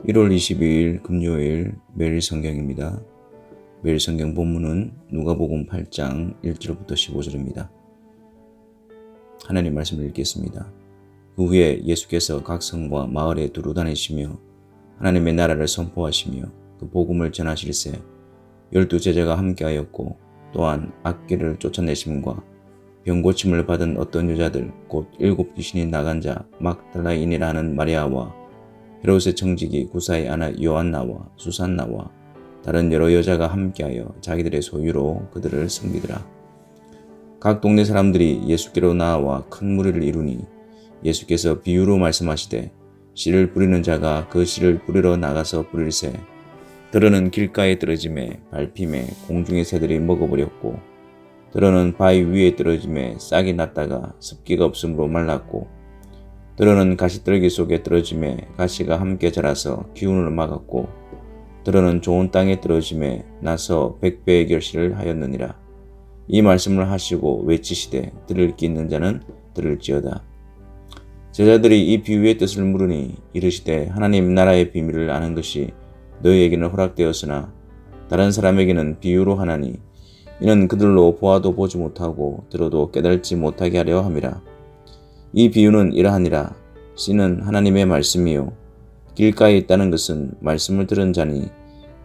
1월 22일 금요일 매일 성경입니다. 매일 성경 본문은 누가복음 8장 1절부터 15절입니다. 하나님 말씀을 읽겠습니다. 그 후에 예수께서 각 성과 마을에 두루 다니시며 하나님의 나라를 선포하시며 그 복음을 전하실세 12 제자가 함께하였고 또한 악귀를 쫓아내심과 병고침을 받은 어떤 여자들 곧 7 귀신이 나간 자 막달라인이라 하는 마리아와 헤롯의 청지기 구사의 아나 요한나와 수산나와 다른 여러 여자가 함께하여 자기들의 소유로 그들을 섬기더라. 각 동네 사람들이 예수께로 나와 큰 무리를 이루니 예수께서 비유로 말씀하시되 씨를 뿌리는 자가 그 씨를 뿌리러 나가서 뿌릴새 들어는 길가에 떨어짐에 밟힘에 공중의 새들이 먹어버렸고 들어는 바위 위에 떨어짐에 싹이 났다가 습기가 없으므로 말랐고 들어는 가시떨기 속에 떨어짐에 가시가 함께 자라서 기운을 막았고 들어는 좋은 땅에 떨어짐에 나서 100배의 결실을 하였느니라. 이 말씀을 하시고 외치시되 들을 귀 있는 자는 들을지어다. 제자들이 이 비유의 뜻을 물으니 이르시되 하나님 나라의 비밀을 아는 것이 너희에게는 허락되었으나 다른 사람에게는 비유로 하나니 이는 그들로 보아도 보지 못하고 들어도 깨달지 못하게 하려 함이라. 이 비유는 이러하니라. 씨는 하나님의 말씀이요 길가에 있다는 것은 말씀을 들은 자니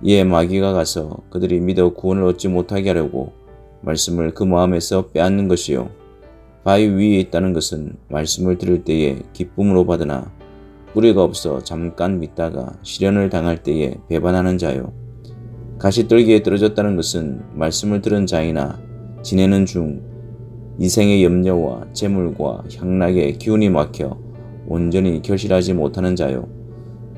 이에 마귀가 가서 그들이 믿어 구원을 얻지 못하게 하려고 말씀을 그 마음에서 빼앗는 것이요 바위 위에 있다는 것은 말씀을 들을 때에 기쁨으로 받으나 뿌리가 없어 잠깐 믿다가 시련을 당할 때에 배반하는 자요 가시떨기에 떨어졌다는 것은 말씀을 들은 자이나 지내는 중 이생의 염려와 재물과 향락에 기운이 막혀 온전히 결실하지 못하는 자요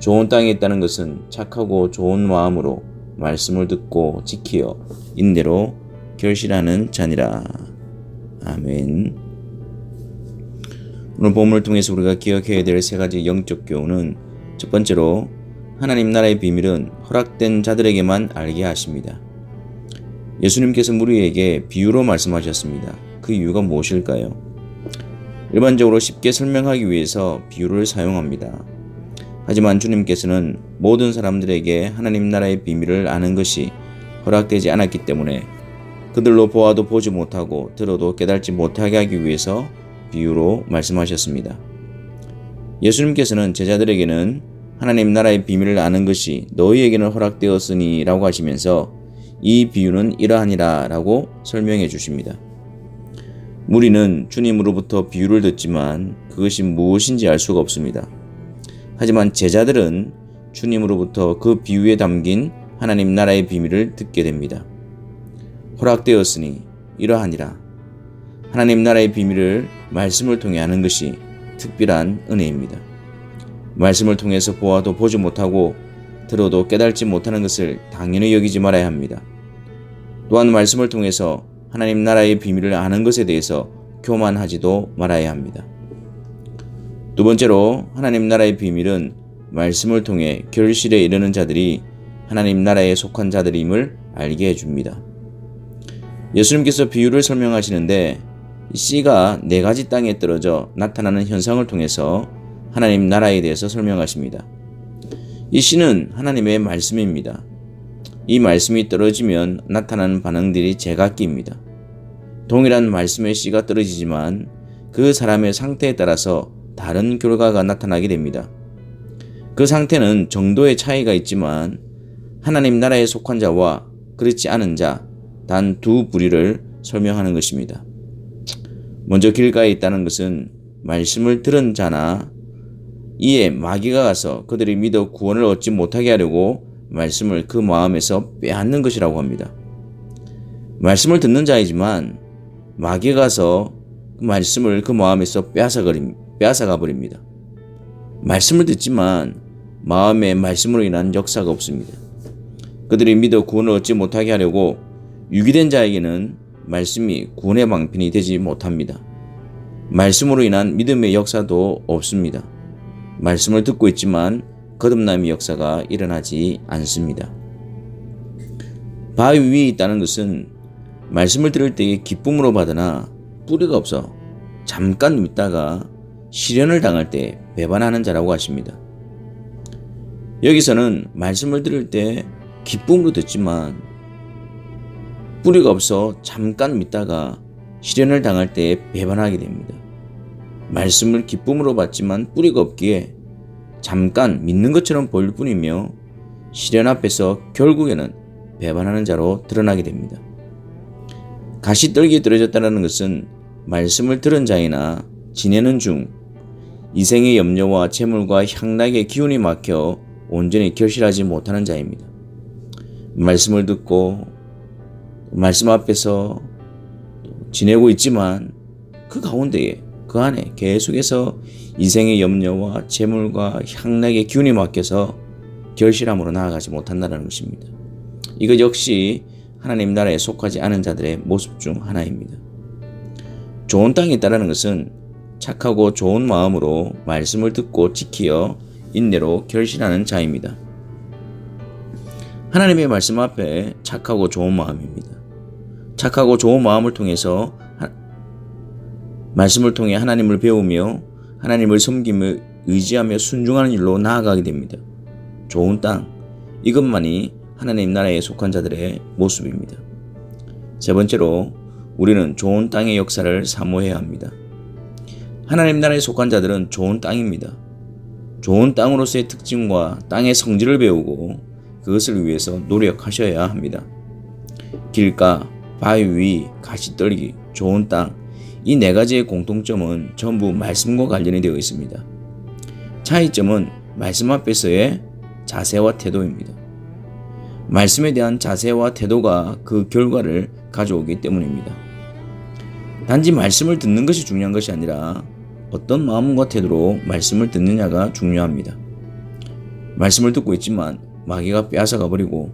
좋은 땅에 있다는 것은 착하고 좋은 마음으로 말씀을 듣고 지키어 인내로 결실하는 자니라. 아멘. 오늘 본문을 통해서 우리가 기억해야 될 세 가지 영적 교훈은 첫 번째로 하나님 나라의 비밀은 허락된 자들에게만 알게 하십니다. 예수님께서 무리에게 비유로 말씀하셨습니다. 그 이유가 무엇일까요? 일반적으로 쉽게 설명하기 위해서 비유를 사용합니다. 하지만 주님께서는 모든 사람들에게 하나님 나라의 비밀을 아는 것이 허락되지 않았기 때문에 그들로 보아도 보지 못하고 들어도 깨달지 못하게 하기 위해서 비유로 말씀하셨습니다. 예수님께서는 제자들에게는 하나님 나라의 비밀을 아는 것이 너희에게는 허락되었으니 라고 하시면서 이 비유는 이러하니라 라고 설명해 주십니다. 무리는 주님으로부터 비유를 듣지만 그것이 무엇인지 알 수가 없습니다. 하지만 제자들은 주님으로부터 그 비유에 담긴 하나님 나라의 비밀을 듣게 됩니다. 허락되었으니 이러하니라. 하나님 나라의 비밀을 말씀을 통해 아는 것이 특별한 은혜입니다. 말씀을 통해서 보아도 보지 못하고 들어도 깨달지 못하는 것을 당연히 여기지 말아야 합니다. 또한 말씀을 통해서 하나님 나라의 비밀을 아는 것에 대해서 교만하지도 말아야 합니다. 두 번째로 하나님 나라의 비밀은 말씀을 통해 결실에 이르는 자들이 하나님 나라에 속한 자들임을 알게 해줍니다. 예수님께서 비유를 설명하시는데 씨가 4가지 땅에 떨어져 나타나는 현상을 통해서 하나님 나라에 대해서 설명하십니다. 이 씨는 하나님의 말씀입니다. 이 말씀이 떨어지면 나타나는 반응들이 제각기입니다. 동일한 말씀의 씨가 떨어지지만 그 사람의 상태에 따라서 다른 결과가 나타나게 됩니다. 그 상태는 정도의 차이가 있지만 하나님 나라에 속한 자와 그렇지 않은 자 단 2 부류를 설명하는 것입니다. 먼저 길가에 있다는 것은 말씀을 들은 자나 이에 마귀가 가서 그들이 믿어 구원을 얻지 못하게 하려고 말씀을 그 마음에서 빼앗는 것이라고 합니다. 말씀을 듣는 자이지만 마귀가 가서 그 말씀을 그 마음에서 빼앗아가 버립니다. 말씀을 듣지만 마음에 말씀으로 인한 역사가 없습니다. 그들이 믿어 구원을 얻지 못하게 하려고 유기된 자에게는 말씀이 구원의 방편이 되지 못합니다. 말씀으로 인한 믿음의 역사도 없습니다. 말씀을 듣고 있지만 거듭남의 역사가 일어나지 않습니다. 바위 위에 있다는 것은 말씀을 들을 때에 기쁨으로 받으나 뿌리가 없어 잠깐 믿다가 시련을 당할 때 배반하는 자라고 하십니다. 여기서는 말씀을 들을 때 기쁨으로 듣지만 뿌리가 없어 잠깐 믿다가 시련을 당할 때 배반하게 됩니다. 말씀을 기쁨으로 받지만 뿌리가 없기에 잠깐 믿는 것처럼 보일 뿐이며 시련 앞에서 결국에는 배반하는 자로 드러나게 됩니다. 가시떨기에 떨어졌다는 것은 말씀을 들은 자이나 지내는 중 이생의 염려와 재물과 향락의 기운이 막혀 온전히 결실하지 못하는 자입니다. 말씀을 듣고 말씀 앞에서 지내고 있지만 그 가운데에 그 안에 계속해서 이생의 염려와 재물과 향락의 기운이 막혀서 결실함으로 나아가지 못한다는 것입니다. 이것 역시 하나님 나라에 속하지 않은 자들의 모습 중 하나입니다. 좋은 땅에 있다는 것은 착하고 좋은 마음으로 말씀을 듣고 지키어 인내로 결실하는 자입니다. 하나님의 말씀 앞에 착하고 좋은 마음입니다. 착하고 좋은 마음을 통해서 말씀을 통해 하나님을 배우며 하나님을 섬기며 의지하며 순종하는 일로 나아가게 됩니다. 좋은 땅, 이것만이 하나님 나라에 속한 자들의 모습입니다. 세 번째로 우리는 좋은 땅의 역사를 사모해야 합니다. 하나님 나라에 속한 자들은 좋은 땅입니다. 좋은 땅으로서의 특징과 땅의 성질을 배우고 그것을 위해서 노력하셔야 합니다. 길가, 바위 위, 가시떨기, 좋은 땅, 이 네 가지의 공통점은 전부 말씀과 관련이 되어 있습니다. 차이점은 말씀 앞에서의 자세와 태도입니다. 말씀에 대한 자세와 태도가 그 결과를 가져오기 때문입니다. 단지 말씀을 듣는 것이 중요한 것이 아니라 어떤 마음과 태도로 말씀을 듣느냐가 중요합니다. 말씀을 듣고 있지만 마귀가 빼앗아가 버리고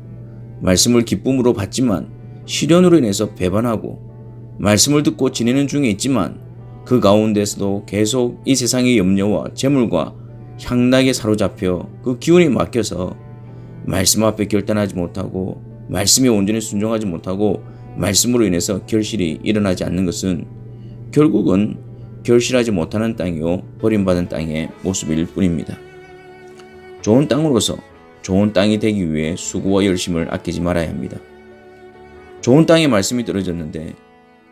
말씀을 기쁨으로 받지만 시련으로 인해서 배반하고 말씀을 듣고 지내는 중에 있지만 그 가운데서도 계속 이 세상의 염려와 재물과 향락에 사로잡혀 그 기운이 막혀서 말씀 앞에 결단하지 못하고 말씀에 온전히 순종하지 못하고 말씀으로 인해서 결실이 일어나지 않는 것은 결국은 결실하지 못하는 땅이요 버림받은 땅의 모습일 뿐입니다. 좋은 땅으로서 좋은 땅이 되기 위해 수고와 열심을 아끼지 말아야 합니다. 좋은 땅에 말씀이 떨어졌는데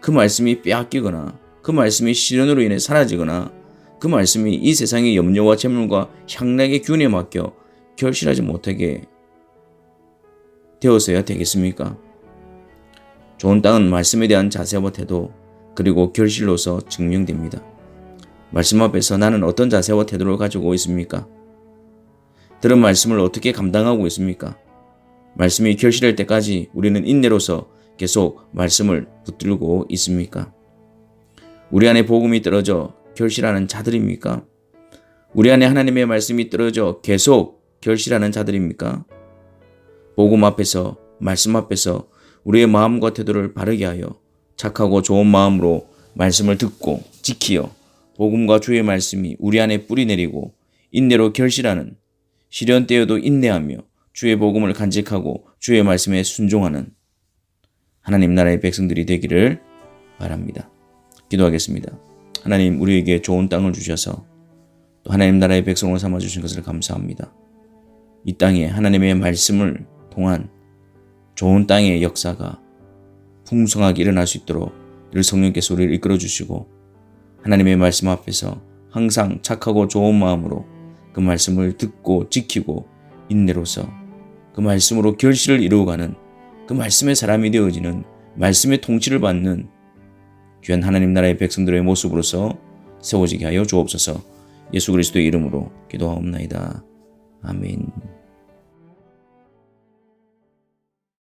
그 말씀이 빼앗기거나 그 말씀이 시련으로 인해 사라지거나 그 말씀이 이 세상의 염려와 재물과 향락의 기운에 맡겨 결실하지 못하게 되어서야 되겠습니까? 좋은 땅은 말씀에 대한 자세와 태도 그리고 결실로서 증명됩니다. 말씀 앞에서 나는 어떤 자세와 태도를 가지고 있습니까? 들은 말씀을 어떻게 감당하고 있습니까? 말씀이 결실할 때까지 우리는 인내로서 계속 말씀을 붙들고 있습니까? 우리 안에 복음이 떨어져 결실하는 자들입니까? 우리 안에 하나님의 말씀이 떨어져 계속 결실하는 자들입니까? 복음 앞에서 말씀 앞에서 우리의 마음과 태도를 바르게 하여 착하고 좋은 마음으로 말씀을 듣고 지키어 복음과 주의 말씀이 우리 안에 뿌리 내리고 인내로 결실하는 시련 때에도 인내하며 주의 복음을 간직하고 주의 말씀에 순종하는 하나님 나라의 백성들이 되기를 바랍니다. 기도하겠습니다. 하나님, 우리에게 좋은 땅을 주셔서 또 하나님 나라의 백성으로 삼아주신 것을 감사합니다. 이 땅에 하나님의 말씀을 통한 좋은 땅의 역사가 풍성하게 일어날 수 있도록 늘 성령께서 우리를 이끌어 주시고 하나님의 말씀 앞에서 항상 착하고 좋은 마음으로 그 말씀을 듣고 지키고 인내로서 그 말씀으로 결실을 이루어가는 그 말씀의 사람이 되어지는 말씀의 통치를 받는 귀한 하나님 나라의 백성들의 모습으로서 세워지게 하여 주옵소서. 예수 그리스도의 이름으로 기도하옵나이다. 아멘.